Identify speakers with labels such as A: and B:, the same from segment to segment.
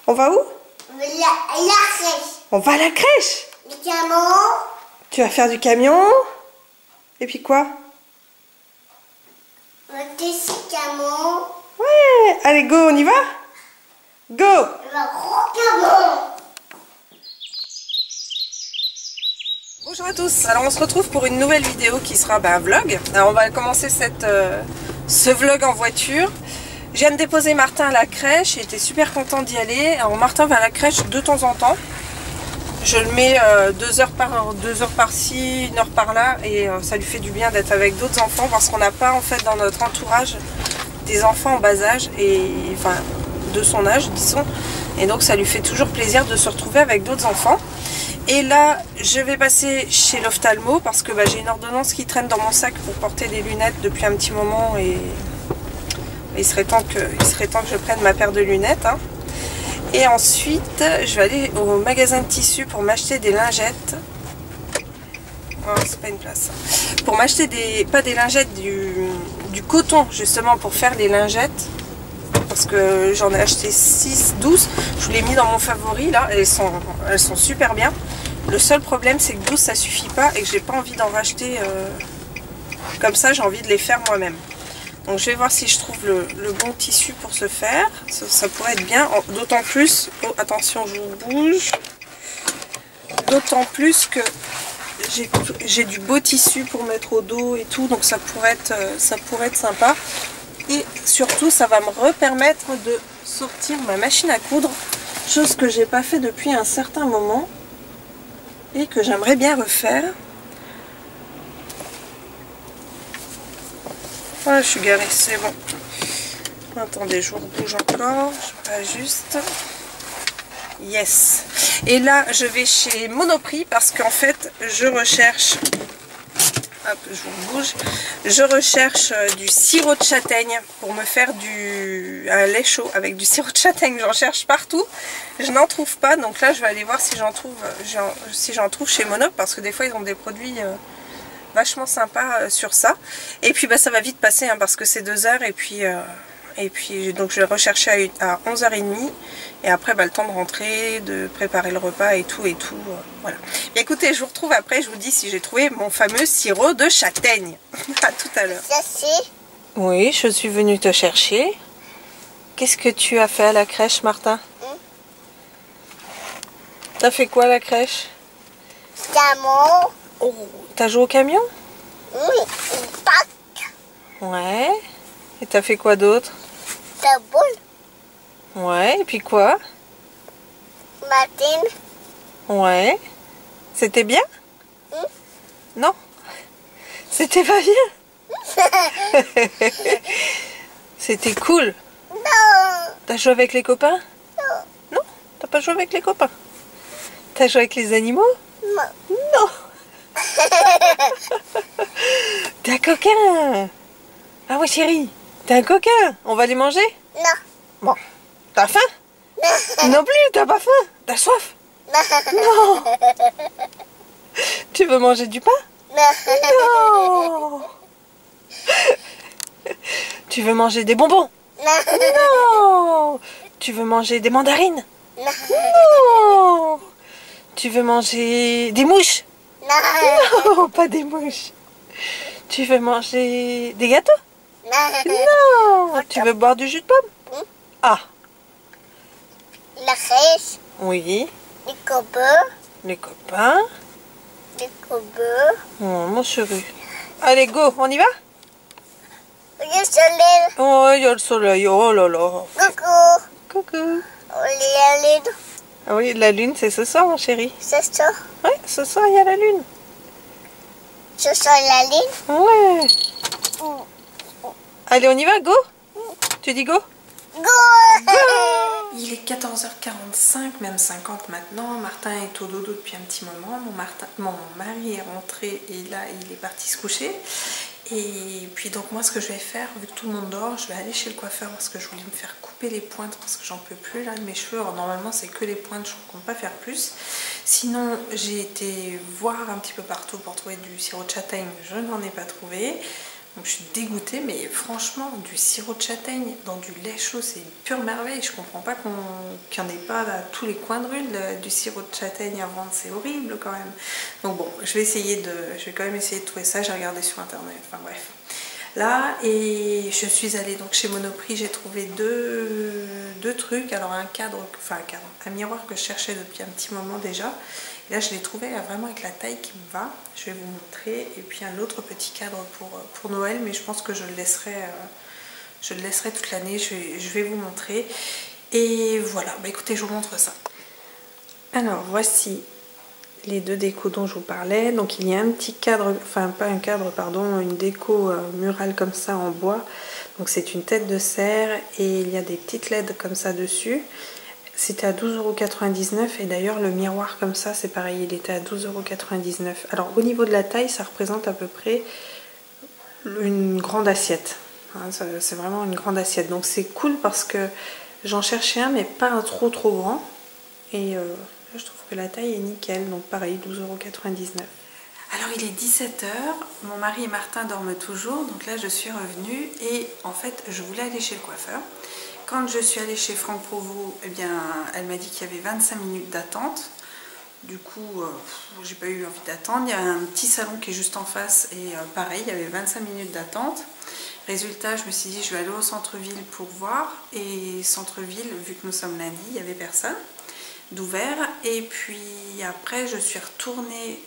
A: On va où?
B: La crèche.
A: On va à la crèche.
B: Le camion.
A: Tu vas faire du camion? Et puis quoi?
B: Le petit camion.
A: Ouais, allez go, on y va? Go!
B: Le gros camion.
A: Bonjour à tous, alors on se retrouve pour une nouvelle vidéo qui sera un vlog. Alors on va commencer ce vlog en voiture. Je viens de déposer Martin à la crèche, j'étais super contente d'y aller. Alors Martin va à la crèche de temps en temps. Je le mets 2 heures par-ci, 1 heure par-là, et ça lui fait du bien d'être avec d'autres enfants parce qu'on n'a pas en fait dans notre entourage des enfants en bas âge, et enfin de son âge disons, et donc ça lui fait toujours plaisir de se retrouver avec d'autres enfants. Et là je vais passer chez l'ophtalmo parce que j'ai une ordonnance qui traîne dans mon sac pour porter des lunettes depuis un petit moment, et il serait temps que je prenne ma paire de lunettes, hein. Et ensuite je vais aller au magasin de tissus pour m'acheter des lingettes. Oh, c'est pas une place. Pour m'acheter pas des lingettes, du coton justement pour faire les lingettes. Parce que j'en ai acheté 12. Je vous l'ai mis dans mon favori là. Elles sont super bien. Le seul problème c'est que 12 ça suffit pas et que j'ai pas envie d'en racheter comme ça. J'ai envie de les faire moi-même. Donc je vais voir si je trouve le bon tissu pour se faire. Ça pourrait être bien. D'autant plus... Oh attention, je vous bouge. D'autant plus que j'ai du beau tissu pour mettre au dos et tout. Donc ça pourrait être sympa. Et surtout ça va me permettre de sortir ma machine à coudre. Chose que j'ai pas fait depuis un certain moment. Et que j'aimerais bien refaire. Voilà, je suis garée, c'est bon. Attendez, je vous bouge encore. Je réajuste. Yes. Et là, je vais chez Monoprix parce qu'en fait, je recherche... Hop, je vous bouge. Je recherche du sirop de châtaigne pour me faire un lait chaud avec du sirop de châtaigne. J'en cherche partout. Je n'en trouve pas. Donc là, je vais aller voir si j'en trouve chez Monoprix parce que des fois, ils ont des produits... vachement sympa sur ça. Et puis ça va vite passer hein, parce que c'est 2 heures, et puis donc je vais rechercher à 11h30, et après le temps de rentrer, de préparer le repas et tout voilà. Et écoutez, je vous retrouve après, je vous dis si j'ai trouvé mon fameux sirop de châtaigne. À tout à l'heure. Oui, je suis venue te chercher. Qu'est-ce que tu as fait à la crèche, Martin? T'as fait quoi à la crèche?
B: Camion.
A: Oh, t'as joué au camion?
B: Oui, une pack.
A: Ouais. Et t'as fait quoi d'autre?
B: Ta boule.
A: Ouais, et puis quoi?
B: Martine.
A: Ouais. C'était bien? Non? C'était pas bien? C'était cool.
B: Non.
A: T'as joué avec les copains?
B: Non.
A: Non? T'as pas joué avec les copains? T'as joué avec les animaux?
B: Non.
A: Non. T'es un coquin. Ah ouais chérie, t'es un coquin. On va les manger?
B: Non.
A: Bon. T'as faim? Non plus, t'as pas faim? T'as soif? Non. Tu veux manger du pain? Non. Tu veux manger des bonbons? Non. Tu veux manger des mandarines? Non. Tu veux manger des mouches? Non, pas des mouches. Tu veux manger des gâteaux? Non. Tu veux boire du jus de pomme? Ah.
B: La crèche.
A: Oui.
B: Les copains.
A: Les copains.
B: Les copains.
A: Oh, mon chéri. Allez, go, on y va?
B: Le soleil.
A: Oh, il y a le soleil. Oh là là.
B: Coucou.
A: Coucou.
B: On est allé.
A: Ah oui, la lune, c'est ce soir, mon chéri.
B: C'est ça.
A: Oui, ce soir, il y a la lune.
B: Ce sont la ligne.
A: Ouais. Allez, on y va, go? Tu dis go?
B: Go.
A: Il est 14h45, même 50 maintenant. Martin est au dodo depuis un petit moment. Mon mari est rentré et là, il est parti se coucher. Et puis donc moi, ce que je vais faire, vu que tout le monde dort, je vais aller chez le coiffeur parce que je voulais me faire couper les pointes parce que j'en peux plus là de mes cheveux. Alors, normalement, c'est que les pointes, je ne compte pas faire plus. Sinon, j'ai été voir un petit peu partout pour trouver du sirop de châtaigne. Je n'en ai pas trouvé. Donc je suis dégoûtée, mais franchement, du sirop de châtaigne dans du lait chaud, c'est une pure merveille. Je comprends pas qu'il n'y en ait pas à tous les coins de rue du sirop de châtaigne à vendre, c'est horrible quand même. Donc bon, je vais quand même essayer de trouver ça, j'ai regardé sur internet, enfin bref. Là, et je suis allée donc chez Monoprix, j'ai trouvé deux trucs. Alors un miroir que je cherchais depuis un petit moment déjà. Et là je l'ai trouvé vraiment avec la taille qui me va. Je vais vous montrer. Et puis un autre petit cadre pour Noël, mais je pense que je le laisserai toute l'année. Je vais vous montrer. Et voilà, bah écoutez, je vous montre ça. Alors voici les deux décos dont je vous parlais. Donc il y a un petit cadre, enfin pas un cadre, pardon, une déco murale comme ça en bois. Donc c'est une tête de cerf et il y a des petites LED comme ça dessus. C'était à 12,99 € et d'ailleurs le miroir comme ça c'est pareil, il était à 12,99 €. Alors au niveau de la taille, ça représente à peu près une grande assiette. Hein, c'est vraiment une grande assiette. Donc c'est cool parce que j'en cherchais un mais pas un trop grand. Et là, je trouve que la taille est nickel, donc pareil, 12,99 €. Alors il est 17 h, mon mari et Martin dorment toujours, donc là je suis revenue et en fait je voulais aller chez le coiffeur. Quand je suis allée chez Franck Provost, eh bien, elle m'a dit qu'il y avait 25 minutes d'attente. Du coup, j'ai pas eu envie d'attendre. Il y a un petit salon qui est juste en face et pareil, il y avait 25 minutes d'attente. Résultat, je me suis dit je vais aller au centre-ville pour voir. Et centre-ville, vu que nous sommes lundi, il n'y avait personne d'ouvert. Et puis après, je suis retournée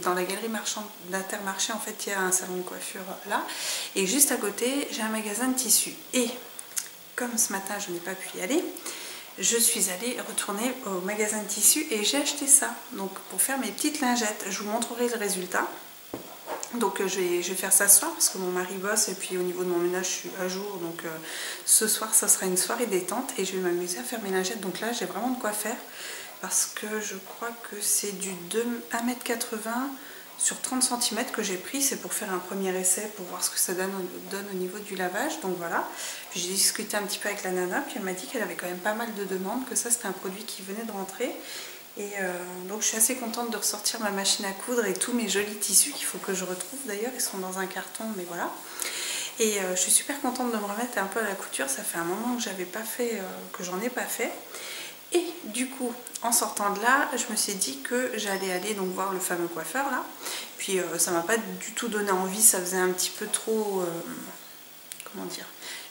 A: dans la galerie marchande d'Intermarché. En fait, il y a un salon de coiffure là. Et juste à côté, j'ai un magasin de tissus. Et comme ce matin, je n'ai pas pu y aller, je suis allée retourner au magasin de tissus et j'ai acheté ça. Donc pour faire mes petites lingettes, je vous montrerai le résultat. Donc je vais faire ça ce soir parce que mon mari bosse et puis au niveau de mon ménage, je suis à jour. Donc ce soir, ça sera une soirée détente et je vais m'amuser à faire mes lingettes. Donc là, j'ai vraiment de quoi faire parce que je crois que c'est du 1,80 m sur 30 cm que j'ai pris. C'est pour faire un premier essai pour voir ce que ça donne au niveau du lavage. Donc voilà. Puis j'ai discuté un petit peu avec la nana puis elle m'a dit qu'elle avait quand même pas mal de demandes, que ça c'était un produit qui venait de rentrer. Et donc je suis assez contente de ressortir ma machine à coudre et tous mes jolis tissus qu'il faut que je retrouve d'ailleurs. Ils sont dans un carton, mais voilà. Et je suis super contente de me remettre un peu à la couture. Ça fait un moment que j'avais pas fait, que j'en ai pas fait. Et du coup, en sortant de là, je me suis dit que j'allais aller donc voir le fameux coiffeur là. Puis ça m'a pas du tout donné envie. Ça faisait un petit peu trop, comment dire,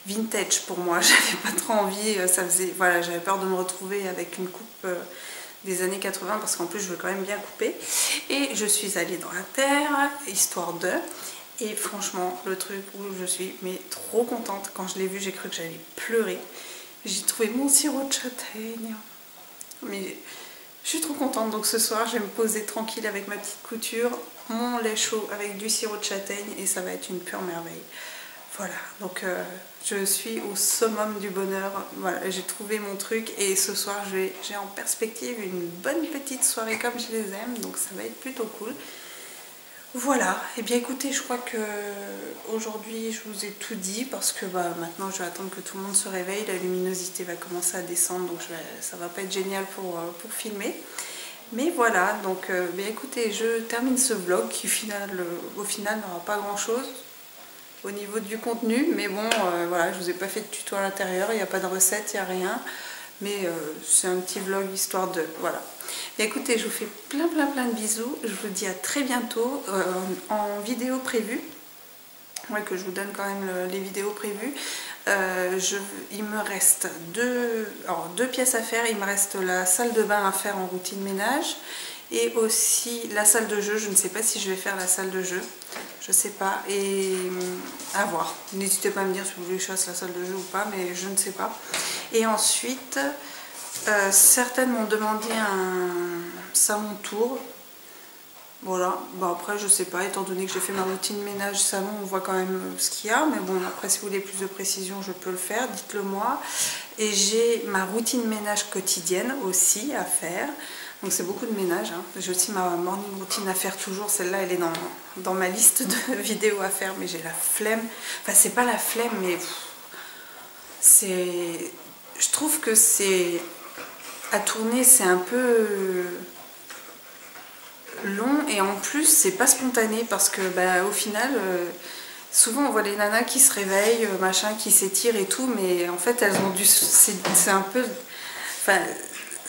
A: vintage pour moi. J'avais pas trop envie. Ça faisait, voilà, j'avais peur de me retrouver avec une coupe des années 80 parce qu'en plus je veux quand même bien couper. Et je suis allée dans Inter, histoire de... Et franchement, le truc où je suis mais trop contente, quand je l'ai vu, j'ai cru que j'allais pleurer. J'ai trouvé mon sirop de châtaigne. Mais je suis trop contente. Donc ce soir, je vais me poser tranquille avec ma petite couture, mon lait chaud avec du sirop de châtaigne et ça va être une pure merveille. Voilà, donc je suis au summum du bonheur. Voilà, j'ai trouvé mon truc et ce soir, j'ai en perspective une bonne petite soirée comme je les aime. Donc ça va être plutôt cool. Voilà, et bien écoutez, je crois que aujourd'hui je vous ai tout dit parce que maintenant je vais attendre que tout le monde se réveille, la luminosité va commencer à descendre donc ça va pas être génial pour filmer. Mais voilà, donc bien écoutez, je termine ce vlog qui au final n'aura pas grand chose au niveau du contenu, mais bon voilà, je vous ai pas fait de tuto à l'intérieur, il n'y a pas de recette, il n'y a rien. Mais c'est un petit vlog histoire de... Voilà. Et écoutez, je vous fais plein de bisous. Je vous dis à très bientôt en vidéo prévue. Ouais, que je vous donne quand même les vidéos prévues. Il me reste deux pièces à faire. Il me reste la salle de bain à faire en routine ménage. Et aussi la salle de jeu. Je ne sais pas si je vais faire la salle de jeu. Je sais pas. Et à voir. N'hésitez pas à me dire si vous voulez que je fasse la salle de jeu ou pas. Mais je ne sais pas. Et ensuite, certaines m'ont demandé un salon tour. Voilà, bon après je sais pas, étant donné que j'ai fait ma routine ménage salon, on voit quand même ce qu'il y a, mais bon après si vous voulez plus de précision je peux le faire, dites-le moi. Et j'ai ma routine ménage quotidienne aussi à faire, donc c'est beaucoup de ménage, hein. J'ai aussi ma morning routine à faire toujours, celle-là elle est dans ma liste de vidéos à faire, mais j'ai la flemme, enfin c'est pas la flemme mais c'est... Je trouve que c'est... à tourner c'est un peu... long et en plus c'est pas spontané parce que au final souvent on voit les nanas qui se réveillent, machin, qui s'étirent et tout, mais en fait elles ont du... c'est un peu... Enfin,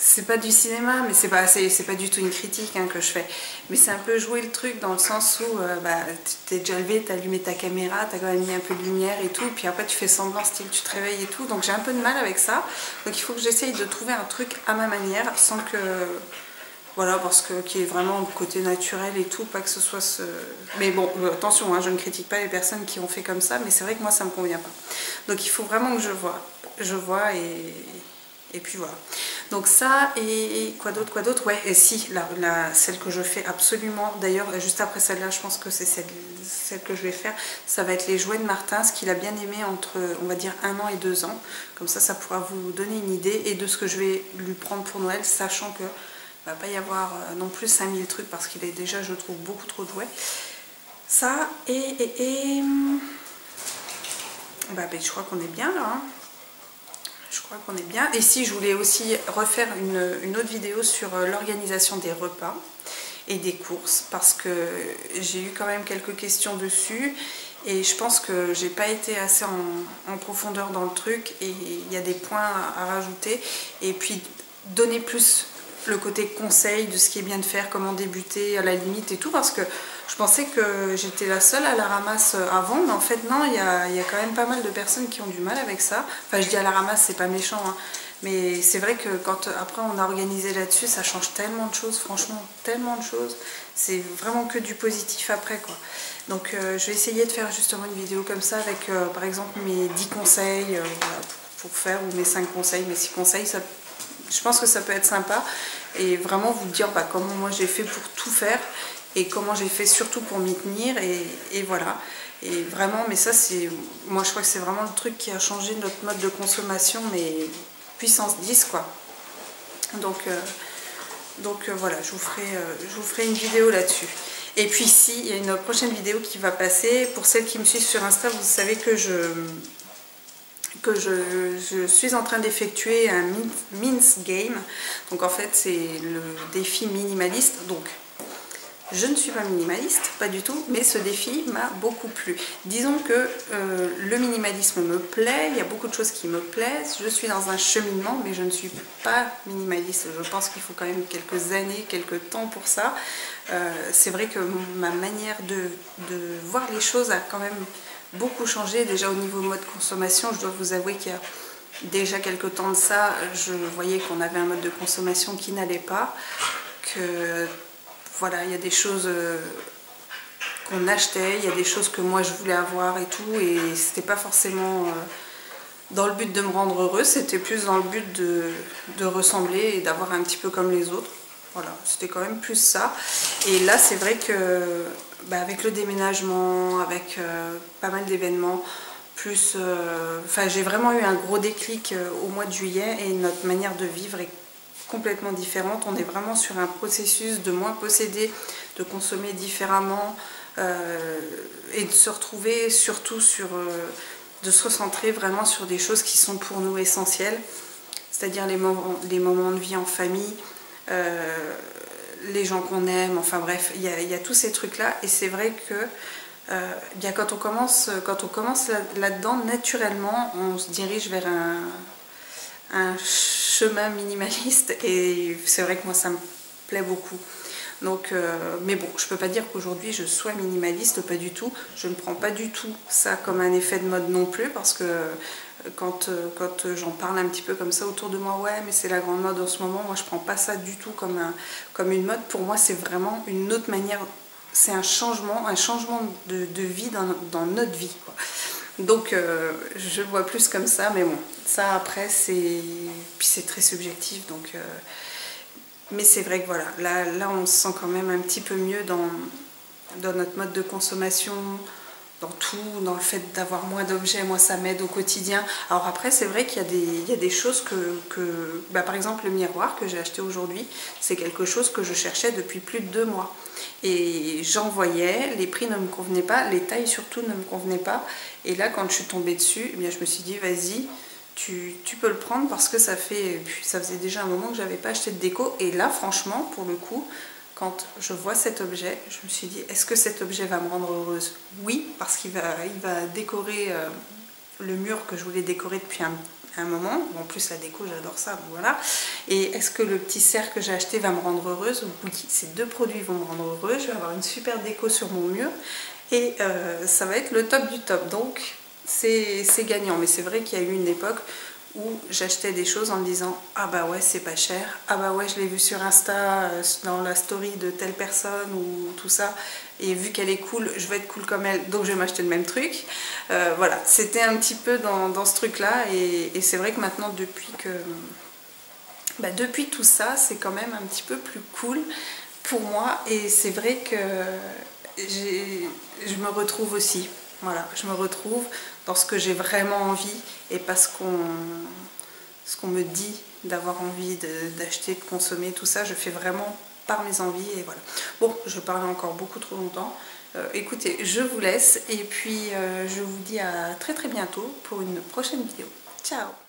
A: c'est pas du cinéma, mais c'est pas du tout une critique hein, que je fais. Mais c'est un peu jouer le truc dans le sens où tu t'es déjà levé, t'as allumé ta caméra, t'as quand même mis un peu de lumière et tout, puis après tu fais semblant style tu te réveilles et tout. Donc j'ai un peu de mal avec ça. Donc il faut que j'essaye de trouver un truc à ma manière sans que... Voilà, parce que qui est vraiment côté naturel et tout, pas que ce soit ce... Mais bon, attention, hein, je ne critique pas les personnes qui ont fait comme ça, mais c'est vrai que moi ça me convient pas. Donc il faut vraiment que je vois et puis voilà. Donc ça, et quoi d'autre, ouais, et si, celle que je fais absolument, d'ailleurs, juste après celle-là, je pense que c'est celle que je vais faire, ça va être les jouets de Martin, ce qu'il a bien aimé entre, on va dire, 1 an et 2 ans. Comme ça pourra vous donner une idée, et de ce que je vais lui prendre pour Noël, sachant que il ne va pas y avoir non plus 5000 trucs, parce qu'il est déjà, je trouve, beaucoup trop de jouets. Ça, je crois qu'on est bien, là, hein. Je crois qu'on est bien. Et si je voulais aussi refaire une autre vidéo sur l'organisation des repas et des courses, parce que j'ai eu quand même quelques questions dessus et je pense que j'ai pas été assez en profondeur dans le truc et il y a des points à rajouter et puis donner plus le côté conseil de ce qui est bien de faire, comment débuter à la limite et tout, parce que je pensais que j'étais la seule à la ramasse avant, mais en fait non, il y a quand même pas mal de personnes qui ont du mal avec ça. Enfin je dis à la ramasse, c'est pas méchant, hein. Mais c'est vrai que quand après on a organisé là-dessus, ça change tellement de choses, franchement tellement de choses. C'est vraiment que du positif après quoi. Donc je vais essayer de faire justement une vidéo comme ça avec par exemple mes 10 conseils voilà, pour faire, ou mes 5 conseils, mes 6 conseils, ça, je pense que ça peut être sympa. Et vraiment vous dire comment moi j'ai fait pour tout faire et comment j'ai fait surtout pour m'y tenir et voilà. Et vraiment, mais ça c'est, moi je crois que c'est vraiment le truc qui a changé notre mode de consommation, mais puissance 10 quoi. Donc voilà, je vous ferai une vidéo là-dessus. Et puis si, il y a une prochaine vidéo qui va passer. Pour celles qui me suivent sur Insta, vous savez que je suis en train d'effectuer un mince game. Donc en fait c'est le défi minimaliste. Donc je ne suis pas minimaliste, pas du tout, mais ce défi m'a beaucoup plu. Disons que le minimalisme me plaît, il y a beaucoup de choses qui me plaisent, je suis dans un cheminement, mais je ne suis pas minimaliste. Je pense qu'il faut quand même quelques années, quelques temps pour ça. C'est vrai que ma manière de voir les choses a quand même beaucoup changé. Déjà au niveau mode consommation, je dois vous avouer qu'il y a déjà quelques temps de ça, je voyais qu'on avait un mode de consommation qui n'allait pas, que voilà, il y a des choses qu'on achetait, il y a des choses que moi je voulais avoir et tout, et c'était pas forcément dans le but de me rendre heureuse, c'était plus dans le but de ressembler et d'avoir un petit peu comme les autres. Voilà, c'était quand même plus ça. Et là, c'est vrai que avec le déménagement, avec pas mal d'événements, plus, j'ai vraiment eu un gros déclic au mois de juillet et notre manière de vivre est complètement différente. On est vraiment sur un processus de moins posséder, de consommer différemment et de se retrouver surtout sur, de se recentrer vraiment sur des choses qui sont pour nous essentielles, c'est-à-dire les moments de vie en famille, les gens qu'on aime, enfin bref, il y a tous ces trucs-là. Et c'est vrai que bien quand on commence là-dedans, naturellement, on se dirige vers un chemin minimaliste. Et c'est vrai que moi, ça me plaît beaucoup. Donc, mais bon, je peux pas dire qu'aujourd'hui je sois minimaliste, pas du tout. Je ne prends pas du tout ça comme un effet de mode non plus, parce que quand j'en parle un petit peu comme ça autour de moi, ouais mais c'est la grande mode en ce moment, moi je prends pas ça du tout comme une mode. Pour moi c'est vraiment une autre manière, c'est un changement de vie dans notre vie quoi. Donc je vois plus comme ça, mais bon, ça après c'est très subjectif, donc mais c'est vrai que voilà, là on se sent quand même un petit peu mieux dans notre mode de consommation, dans tout, dans le fait d'avoir moins d'objets. Moi ça m'aide au quotidien. Alors après c'est vrai qu'il y a des choses par exemple le miroir que j'ai acheté aujourd'hui, c'est quelque chose que je cherchais depuis plus de 2 mois. Et j'en voyais, les prix ne me convenaient pas, les tailles surtout ne me convenaient pas. Et là quand je suis tombée dessus, eh bien, je me suis dit vas-y, tu peux le prendre, parce que ça faisait déjà un moment que j'avais pas acheté de déco. Et là franchement pour le coup, quand je vois cet objet, je me suis dit, est-ce que cet objet va me rendre heureuse? Oui, parce qu'il va décorer le mur que je voulais décorer depuis un moment. En plus, la déco, j'adore ça, donc voilà. Et est-ce que le petit cerf que j'ai acheté va me rendre heureuse? Oui, ces deux produits vont me rendre heureuse. Je vais avoir une super déco sur mon mur et ça va être le top du top. Donc, c'est gagnant. Mais c'est vrai qu'il y a eu une époque où j'achetais des choses en me disant « Ah bah ouais, c'est pas cher. Ah bah ouais, je l'ai vu sur Insta, dans la story de telle personne ou tout ça. Et vu qu'elle est cool, je vais être cool comme elle, donc je vais m'acheter le même truc. » Voilà, c'était un petit peu dans ce truc-là. Et c'est vrai que maintenant, depuis tout ça, c'est quand même un petit peu plus cool pour moi. Et c'est vrai que je me retrouve aussi. Voilà, je me retrouve dans ce que j'ai vraiment envie et pas ce qu'on me dit d'avoir envie d'acheter, de consommer, tout ça, je fais vraiment par mes envies et voilà. Bon, je parle encore beaucoup trop longtemps. Écoutez, je vous laisse et puis je vous dis à très bientôt pour une prochaine vidéo. Ciao!